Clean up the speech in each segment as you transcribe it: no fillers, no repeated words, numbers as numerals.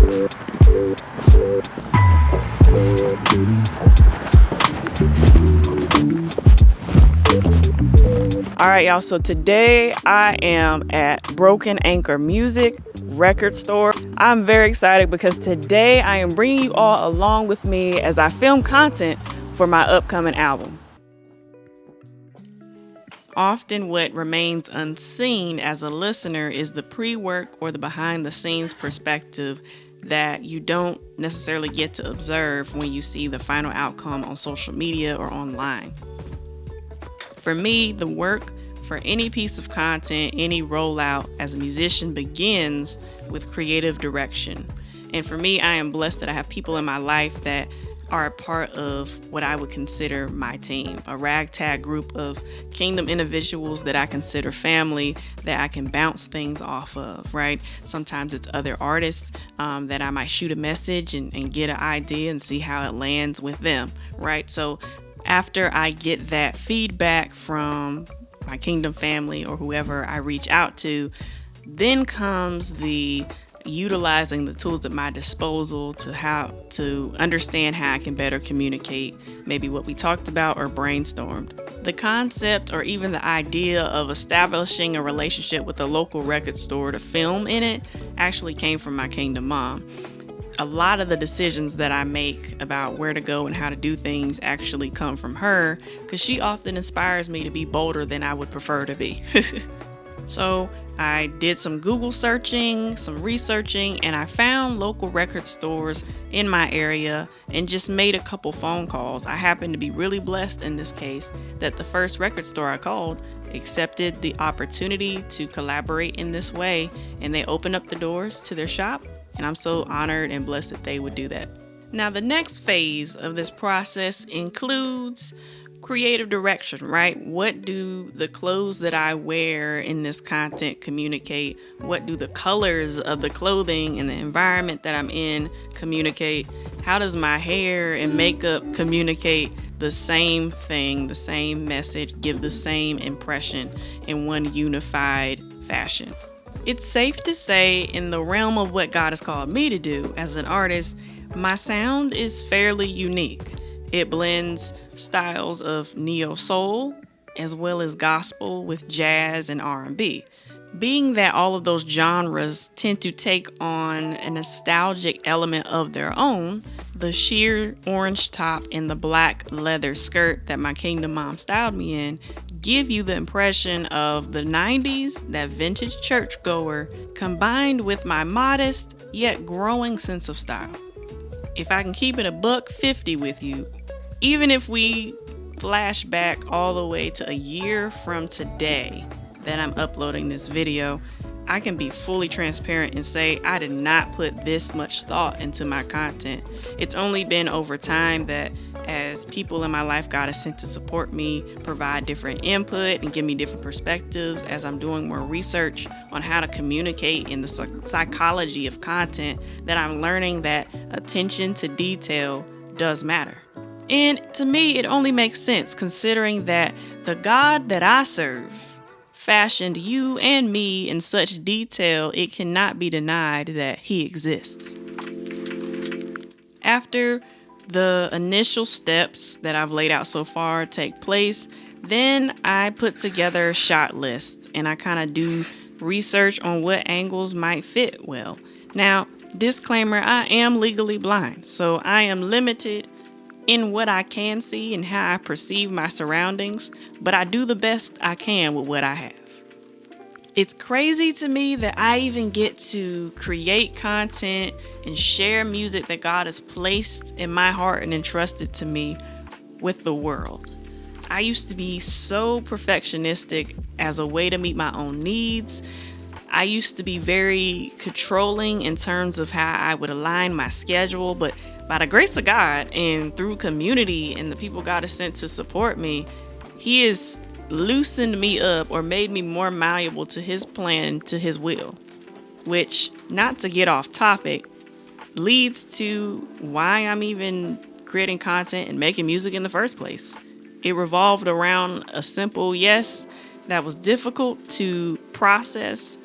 All right, y'all. So today I am at Broken Anchor Music record store. I'm very excited because today I am bringing you all along with me as I film content for my upcoming album. Often what remains unseen as a listener is the pre-work or the behind-the-scenes perspective that you don't necessarily get to observe when you see the final outcome on social media or online. For me, the work for any piece of content, any rollout as a musician begins with creative direction. And for me, I am blessed that I have people in my life that are a part of what I would consider my team, a ragtag group of kingdom individuals that I consider family, that I can bounce things off of, right? Sometimes it's other artists that I might shoot a message and get an idea and see how it lands with them, right? So after I get that feedback from my kingdom family or whoever I reach out to, then comes the utilizing the tools at my disposal to understand how I can better communicate maybe what we talked about or brainstormed. The concept or even the idea of establishing a relationship with a local record store to film in it actually came from my kingdom mom. A lot of the decisions that I make about where to go and how to do things actually come from her because she often inspires me to be bolder than I would prefer to be. So I did some Google searching, some researching, and I found local record stores in my area and just made a couple phone calls. I happened to be really blessed in this case that the first record store I called accepted the opportunity to collaborate in this way, and they opened up the doors to their shop, and I'm so honored and blessed that they would do that. Now, the next phase of this process includes creative direction, right? What do the clothes that I wear in this content communicate? What do the colors of the clothing and the environment that I'm in communicate? How does my hair and makeup communicate the same thing, the same message, give the same impression in one unified fashion? It's safe to say in the realm of what God has called me to do as an artist, my sound is fairly unique. It blends styles of neo-soul as well as gospel with jazz and R&B. Being that all of those genres tend to take on a nostalgic element of their own, the sheer orange top and the black leather skirt that my kingdom mom styled me in give you the impression of the 90s, that vintage churchgoer, combined with my modest yet growing sense of style. If I can keep it a $150 with you, even if we flash back all the way to a year from today that I'm uploading this video, I can be fully transparent and say I did not put this much thought into my content. It's only been over time that as people in my life God has sent to support me, provide different input and give me different perspectives as I'm doing more research on how to communicate in the psychology of content, that I'm learning that attention to detail does matter. And to me, it only makes sense considering that the God that I serve fashioned you and me in such detail, it cannot be denied that he exists. After the initial steps that I've laid out so far take place, then I put together a shot list and I kind of do research on what angles might fit well. Now, disclaimer, I am legally blind, so I am limited in what I can see and how I perceive my surroundings, but I do the best I can with what I have. It's crazy to me that I even get to create content and share music that God has placed in my heart and entrusted to me with the world. I used to be so perfectionistic as a way to meet my own needs. I used to be very controlling in terms of how I would align my schedule, but by the grace of God and through community and the people God has sent to support me, he has loosened me up or made me more malleable to his plan, to his will, which, not to get off topic, leads to why I'm even creating content and making music in the first place. It revolved around a simple yes that was difficult to process,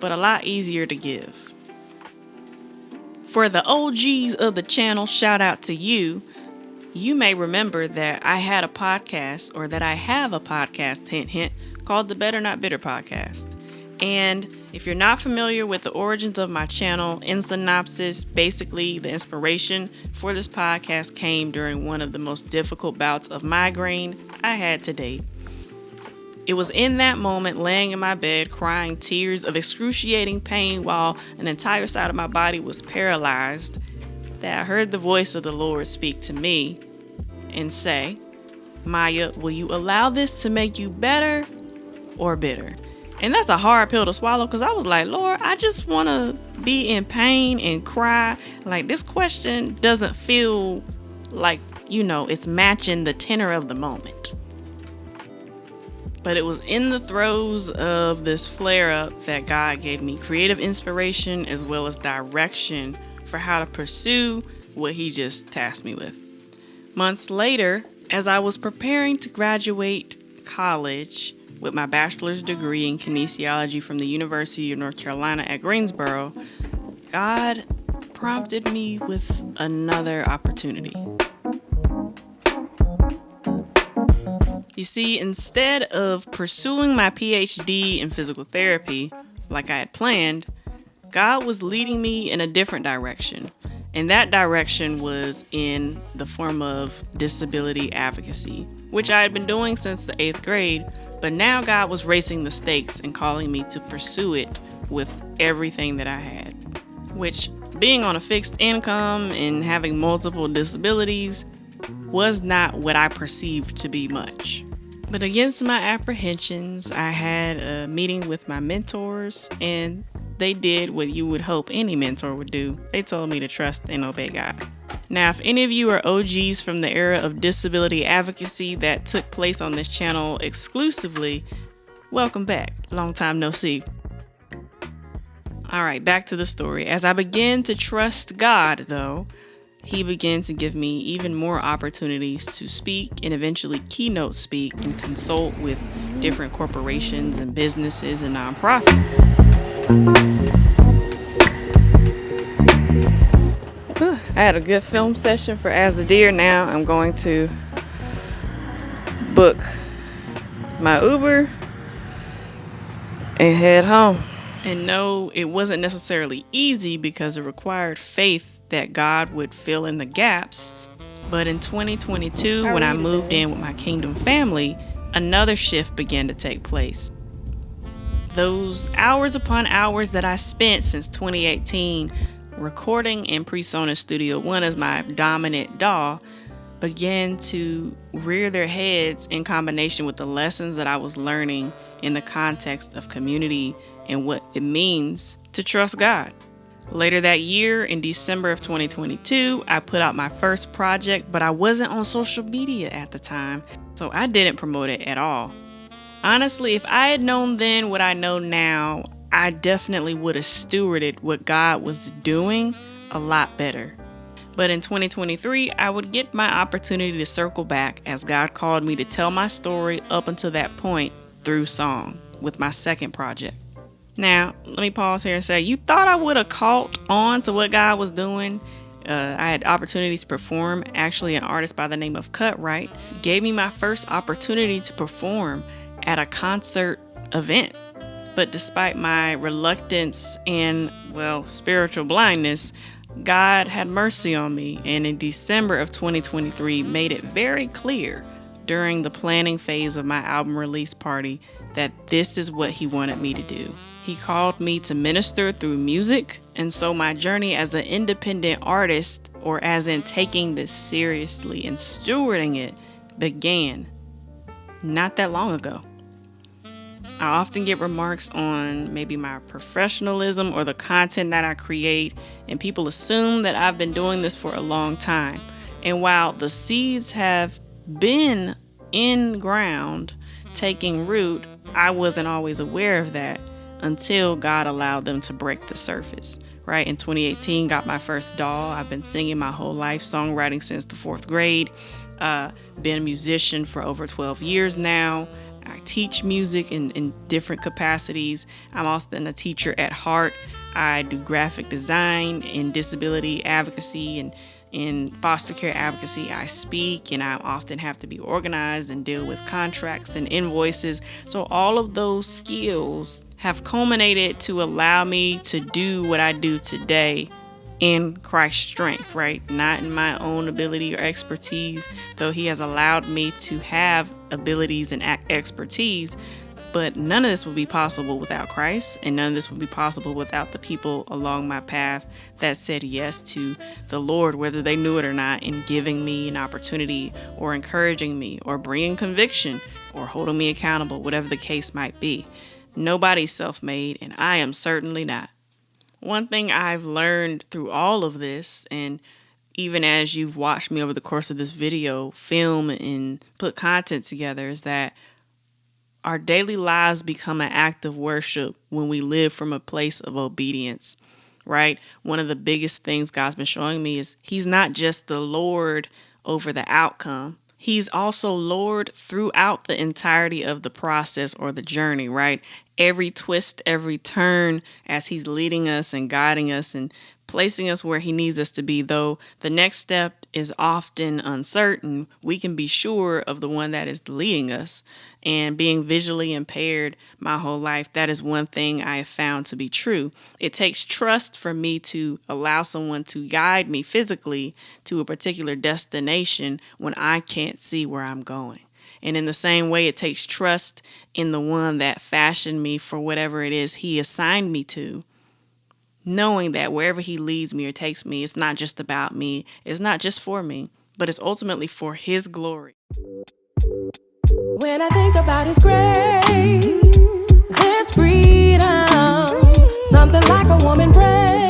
but a lot easier to give. For the OGs of the channel, shout out to you. You may remember that I have a podcast, hint, hint, called the Better Not Bitter podcast. And if you're not familiar with the origins of my channel, in synopsis, basically the inspiration for this podcast came during one of the most difficult bouts of migraine I had to date. It was in that moment, laying in my bed, crying tears of excruciating pain while an entire side of my body was paralyzed, that I heard the voice of the Lord speak to me and say, "Mayia, will you allow this to make you better or bitter?" And that's a hard pill to swallow, because I was like, Lord, I just want to be in pain and cry. Like, this question doesn't feel like, it's matching the tenor of the moment. But it was in the throes of this flare-up that God gave me creative inspiration as well as direction for how to pursue what He just tasked me with. Months later, as I was preparing to graduate college with my bachelor's degree in kinesiology from the University of North Carolina at Greensboro, God prompted me with another opportunity. You see, instead of pursuing my PhD in physical therapy like I had planned, God was leading me in a different direction. And that direction was in the form of disability advocacy, which I had been doing since the 8th grade, but now God was raising the stakes and calling me to pursue it with everything that I had. Which, being on a fixed income and having multiple disabilities, was not what I perceived to be much. But against my apprehensions, I had a meeting with my mentors, and they did what you would hope any mentor would do. They told me to trust and obey God. Now, if any of you are OGs from the era of disability advocacy that took place on this channel exclusively, welcome back. Long time no see. All right, back to the story. As I began to trust God, though, He began to give me even more opportunities to speak and eventually keynote speak and consult with different corporations and businesses and nonprofits. I had a good film session for As the Deer. Now I'm going to book my Uber and head home. And no, it wasn't necessarily easy because it required faith that God would fill in the gaps. But in 2022, when I moved in with my kingdom family, another shift began to take place. Those hours upon hours that I spent since 2018 recording in PreSonus Studio One as my dominant DAW began to rear their heads in combination with the lessons that I was learning in the context of community and what it means to trust God. Later that year, in December of 2022, I put out my first project, but I wasn't on social media at the time, so I didn't promote it at all. Honestly, if I had known then what I know now, I definitely would have stewarded what God was doing a lot better. But in 2023, I would get my opportunity to circle back as God called me to tell my story up until that point through song with my second project. Now, let me pause here and say, you thought I would have caught on to what God was doing? I had opportunities to perform. Actually, an artist by the name of Cutright gave me my first opportunity to perform at a concert event. But despite my reluctance and, spiritual blindness, God had mercy on me, and in December of 2023 made it very clear during the planning phase of my album release party that this is what He wanted me to do. He called me to minister through music, and so my journey as an independent artist, or as in taking this seriously and stewarding it, began not that long ago. I often get remarks on maybe my professionalism or the content that I create, and people assume that I've been doing this for a long time. And while the seeds have been in ground, taking root, I wasn't always aware of that until God allowed them to break the surface. Right? In 2018, got my first DAW. I've been singing my whole life, songwriting since the 4th grade. Been a musician for over 12 years now. I teach music in different capacities. I'm also a teacher at heart. I do graphic design and disability advocacy and in foster care advocacy. I speak and I often have to be organized and deal with contracts and invoices. So all of those skills have culminated to allow me to do what I do today in Christ's strength, right? Not in my own ability or expertise, though He has allowed me to have abilities and expertise. But none of this would be possible without Christ, and none of this would be possible without the people along my path that said yes to the Lord, whether they knew it or not, in giving me an opportunity or encouraging me or bringing conviction or holding me accountable, whatever the case might be. Nobody's self-made, and I am certainly not. One thing I've learned through all of this, and even as you've watched me over the course of this video film and put content together, is that our daily lives become an act of worship when we live from a place of obedience, right? One of the biggest things God's been showing me is He's not just the Lord over the outcome. He's also Lord throughout the entirety of the process or the journey, right? Every twist, every turn as He's leading us and guiding us and placing us where He needs us to be. Though the next step is often uncertain, we can be sure of the one that is leading us. And being visually impaired my whole life, that is one thing I have found to be true. It takes trust for me to allow someone to guide me physically to a particular destination when I can't see where I'm going. And in the same way, it takes trust in the one that fashioned me for whatever it is He assigned me to, knowing that wherever He leads me or takes me, it's not just about me, it's not just for me, but it's ultimately for His glory. When I think about His grace, there's freedom, something like a woman breaks.